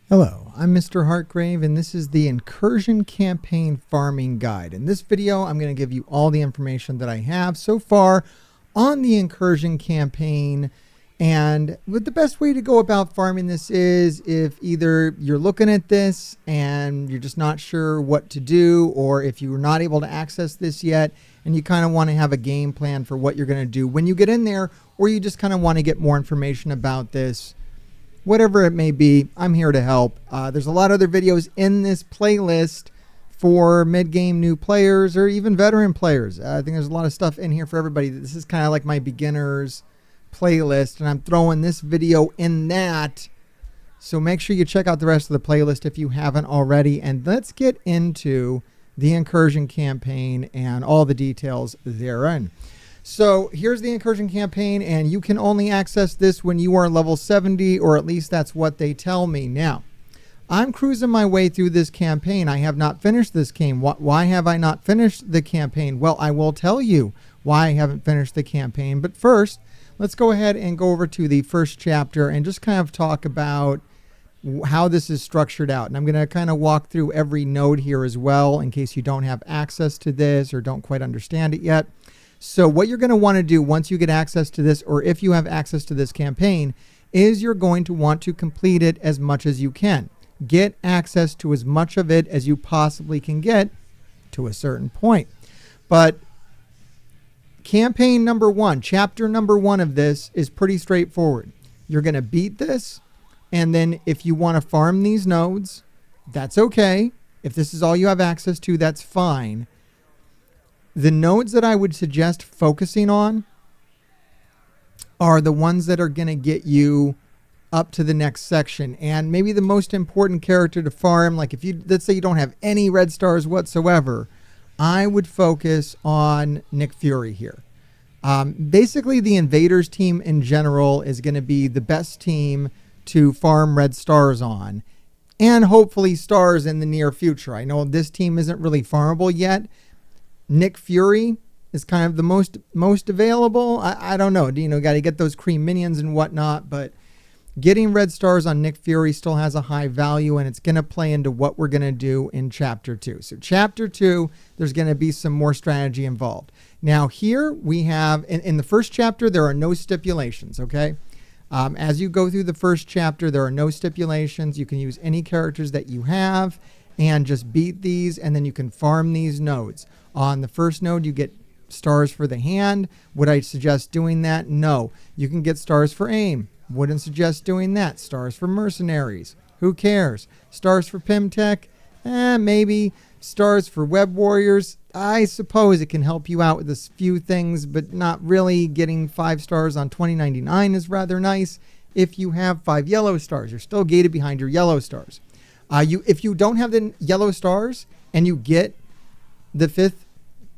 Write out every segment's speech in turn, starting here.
Hello, I'm Mr. Hartgrave, and this is the Incursion Campaign Farming Guide. In this video, I'm going to give you all the information that I have so far on the Incursion campaign. And what the best way to go about farming this is if either you're looking at this and you're just not sure what to do, or if you're not able to access this yet and you kind of want to have a game plan for what you're going to do when you get in there, or you just kind of want to get more information about this. Whatever it may be, I'm here to help. There's a lot of other videos in this playlist for mid-game new players or even veteran players. I think there's a lot of stuff in here for everybody. This is kind of like my beginners playlist, and I'm throwing this video in that. So make sure you check out the rest of the playlist if you haven't already. And let's get into the Incursion campaign and all the details therein. So here's the Incursion campaign, and you can only access this when you are level 70, or at least that's what they tell me. Now, I'm cruising my way through this campaign. I have not finished this game. Why have I not finished the campaign? Well, I will tell you why I haven't finished the campaign. But first, let's go ahead and go over to the first chapter and just kind of talk about how this is structured out. And I'm going to kind of walk through every node here as well in case you don't have access to this or don't quite understand it yet. So what you're going to want to do once you get access to this, or if you have access to this campaign, is you're going to want to complete it as much as you can. Get access to as much of it as you possibly can get to a certain point. But campaign number one, chapter number one of this is pretty straightforward. You're going to beat this, and then if you want to farm these nodes, that's okay. If this is all you have access to, that's fine. The nodes that I would suggest focusing on are the ones that are going to get you up to the next section. And maybe the most important character to farm, like if you, let's say you don't have any red stars whatsoever, I would focus on Nick Fury here. Basically, the Invaders team in general is going to be the best team to farm red stars on, and hopefully stars in the near future. I know this team isn't really farmable yet. Nick Fury is kind of the most available. I don't know. Got to get those cream minions and whatnot, but getting red stars on Nick Fury still has a high value, and it's going to play into what we're going to do in Chapter 2. So Chapter 2, there's going to be some more strategy involved. Now here we have, in the first chapter, there are no stipulations, okay? As you go through the first chapter, there are no stipulations. You can use any characters that you have and just beat these, and then you can farm these nodes. On the first node, you get stars for the hand. Would I suggest doing that? No. You can get stars for aim. Wouldn't suggest doing that. Stars for mercenaries. Who cares? Stars for Pimtech? Maybe. Stars for web warriors? I suppose it can help you out with a few things, but not really. Getting 5 stars on 2099 is rather nice. If you have 5 yellow stars, you're still gated behind your yellow stars. If you don't have the yellow stars and you get the 5th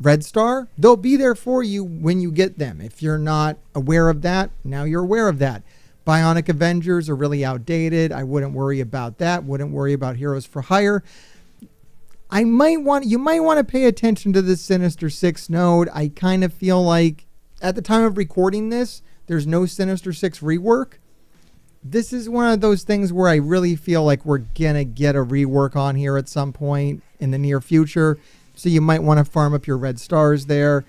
red star, they'll be there for you when you get them. If you're not aware of that, now you're aware of that. Bionic Avengers are really outdated. I wouldn't worry about that. Wouldn't worry about Heroes for Hire. You might want to pay attention to this Sinister Six node. I kind of feel like at the time of recording this, there's no Sinister Six rework. This is one of those things where I really feel like we're gonna get a rework on here at some point in the near future. So you might want to farm up your red stars there.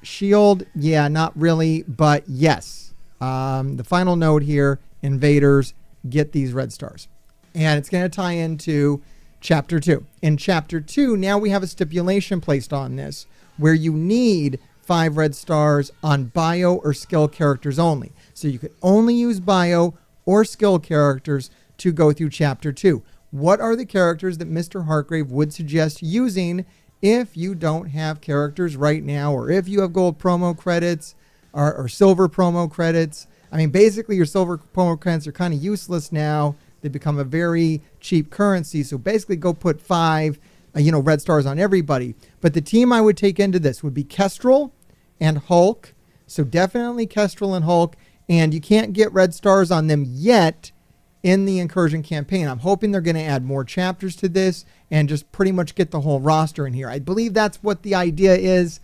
Shield, yeah, not really, but yes. The final node here, Invaders, get these red stars. And it's going to tie into Chapter 2. In Chapter 2, now we have a stipulation placed on this where you need 5 red stars on bio or skill characters only. So you can only use bio or skill characters to go through Chapter 2. What are the characters that Mr. Hartgrave would suggest using if you don't have characters right now, or if you have gold promo credits or silver promo credits? I mean, basically your silver promo credits are kind of useless now. They become a very cheap currency. So basically go put 5, red stars on everybody. But the team I would take into this would be Kestrel and Hulk. So definitely Kestrel and Hulk. And you can't get red stars on them yet in the Incursion campaign. I'm hoping they're going to add more chapters to this and just pretty much get the whole roster in here. I believe that's what the idea is.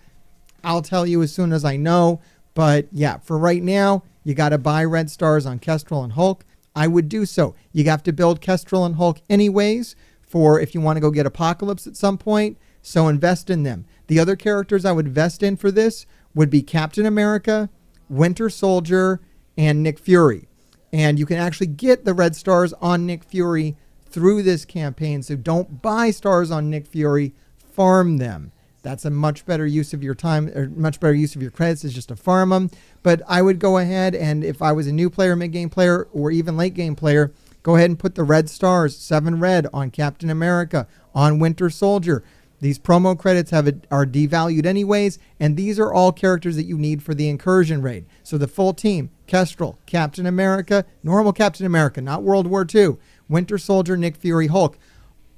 I'll tell you as soon as I know. But yeah, for right now, you got to buy red stars on Kestrel and Hulk. I would do so. You have to build Kestrel and Hulk anyways for if you want to go get Apocalypse at some point, so invest in them. The other characters I would invest in for this would be Captain America, Winter Soldier, and Nick Fury. And you can actually get the red stars on Nick Fury through this campaign, so don't buy stars on Nick Fury, farm them. That's a much better use of your time, or much better use of your credits, is just to farm them. But I would go ahead and if I was a new player, mid-game player, or even late-game player, go ahead and put the red stars, 7 red, on Captain America, on Winter Soldier. These promo credits are devalued anyways, and these are all characters that you need for the Incursion raid. So the full team, Kestrel, Captain America, normal Captain America, not World War II, Winter Soldier, Nick Fury, Hulk.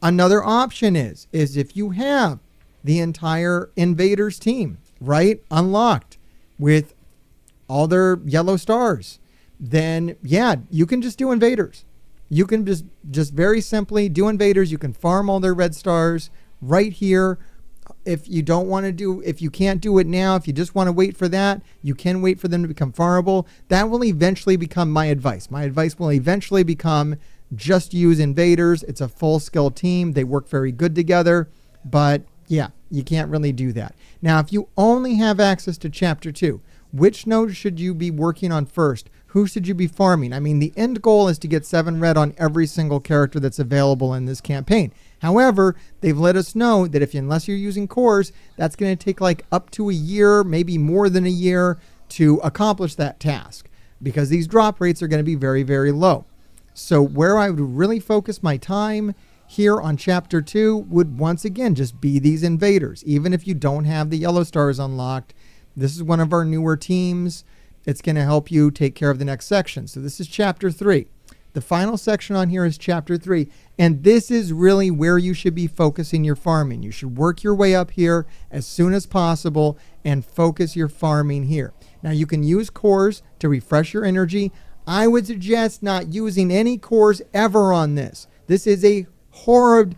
Another option is if you have the entire Invaders team, right, unlocked with all their yellow stars, then yeah, you can just do Invaders. You can just very simply do Invaders. You can farm all their red stars right here. If you don't want to do, if you can't do it now, if you just want to wait for that, you can wait for them to become farmable. That will eventually become my advice. My advice will eventually become just use Invaders. It's a full skill team. They work very good together, but yeah, you can't really do that. Now, if you only have access to Chapter 2, which node should you be working on first? Who should you be farming? I mean, the end goal is to get 7 red on every single character that's available in this campaign. However, they've let us know that unless you're using cores, that's going to take like up to a year, maybe more than a year to accomplish that task, because these drop rates are going to be very, very low. So where I would really focus my time here on Chapter 2 would once again just be these Invaders. Even if you don't have the yellow stars unlocked, this is one of our newer teams. It's going to help you take care of the next section. So this is Chapter 3. The final section on here is Chapter 3. And this is really where you should be focusing your farming. You should work your way up here as soon as possible and focus your farming here. Now you can use cores to refresh your energy. I would suggest not using any cores ever on this. This is a horrid,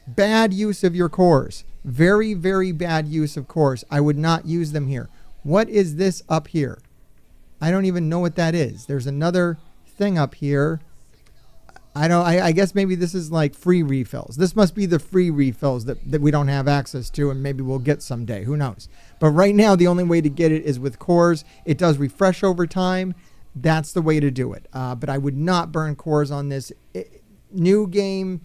bad use of your cores. Very, very bad use of cores. I would not use them here. What is this up here? I don't even know what that is. There's another thing up here. I guess maybe this is like free refills. This must be the free refills that we don't have access to, and maybe we'll get someday. Who knows? But right now, the only way to get it is with cores. It does refresh over time. That's the way to do it. But I would not burn cores on this. New game,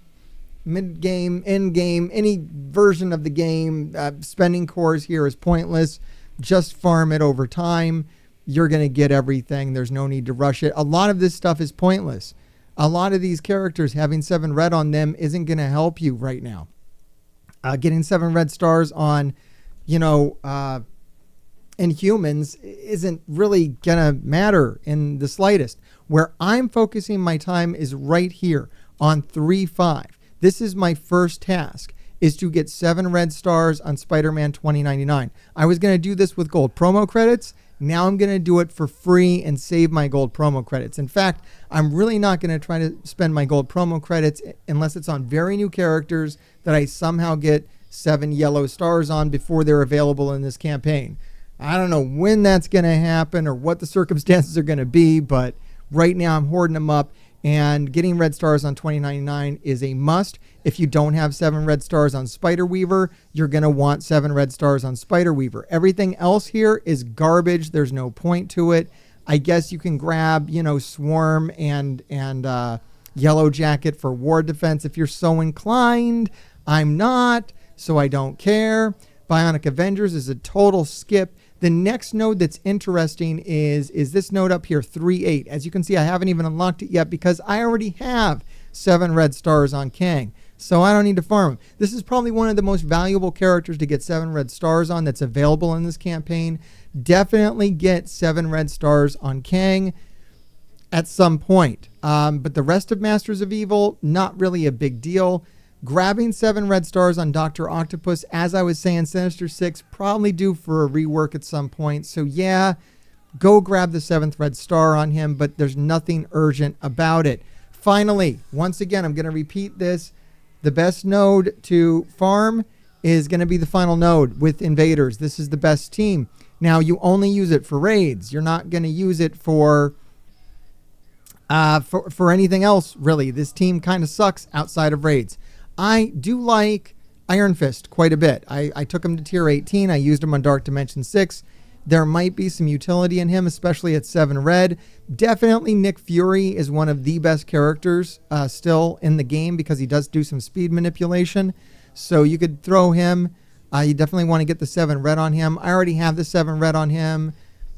mid-game, end-game, any version of the game, spending cores here is pointless. Just farm it over time. You're going to get everything. There's no need to rush it. A lot of this stuff is pointless. A lot of these characters, having 7 red on them isn't going to help you right now. Getting 7 red stars on, Inhumans isn't really going to matter in the slightest. Where I'm focusing my time is right here on 3-5. This is my first task, is to get 7 red stars on Spider-Man 2099. I was going to do this with gold promo credits. Now I'm going to do it for free and save my gold promo credits. In fact, I'm really not going to try to spend my gold promo credits unless it's on very new characters that I somehow get 7 yellow stars on before they're available in this campaign. I don't know when that's going to happen or what the circumstances are going to be, but right now I'm hoarding them up. And getting red stars on 2099 is a must. If you don't have 7 red stars on Spider-Weaver, you're going to want 7 red stars on Spider-Weaver. Everything else here is garbage. There's no point to it. I guess you can grab, Swarm and Yellow Jacket for War Defense if you're so inclined. I'm not, so I don't care. Bionic Avengers is a total skip. The next node that's interesting is this node up here, 3-8. As you can see, I haven't even unlocked it yet because I already have 7 red stars on Kang. So I don't need to farm him. This is probably one of the most valuable characters to get 7 red stars on that's available in this campaign. Definitely get 7 red stars on Kang at some point. But the rest of Masters of Evil, not really a big deal. Grabbing 7 red stars on Dr. Octopus, as I was saying, Sinister Six, probably due for a rework at some point. So yeah, go grab the 7th red star on him, but there's nothing urgent about it. Finally, once again, I'm going to repeat this. The best node to farm is going to be the final node with Invaders. This is the best team. Now, you only use it for raids. You're not going to use it for For anything else, really, this team kind of sucks outside of raids. I do like Iron Fist quite a bit. I took him to tier 18. I used him on Dark Dimension 6. There might be some utility in him, especially at 7 red. Definitely Nick Fury is one of the best characters still in the game because he does do some speed manipulation. So you could throw him. You definitely want to get the 7 red on him. I already have the 7 red on him.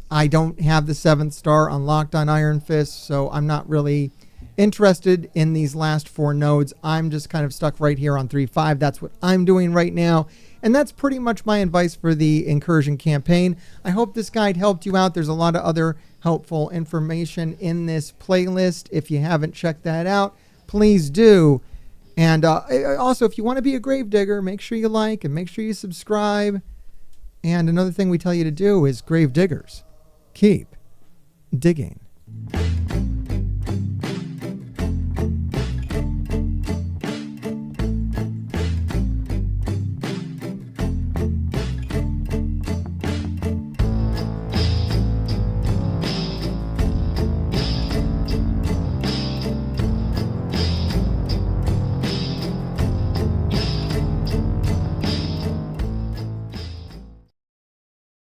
I don't have the 7th star unlocked on Iron Fist, so I'm not really interested in these last 4 nodes. I'm just kind of stuck right here on 3.5. That's what I'm doing right now. And that's pretty much my advice for the Incursion campaign. I hope this guide helped you out. There's a lot of other helpful information in this playlist. If you haven't checked that out, please do. And also, if you want to be a gravedigger, make sure you like and make sure you subscribe. And another thing we tell you to do is, gravediggers, keep digging.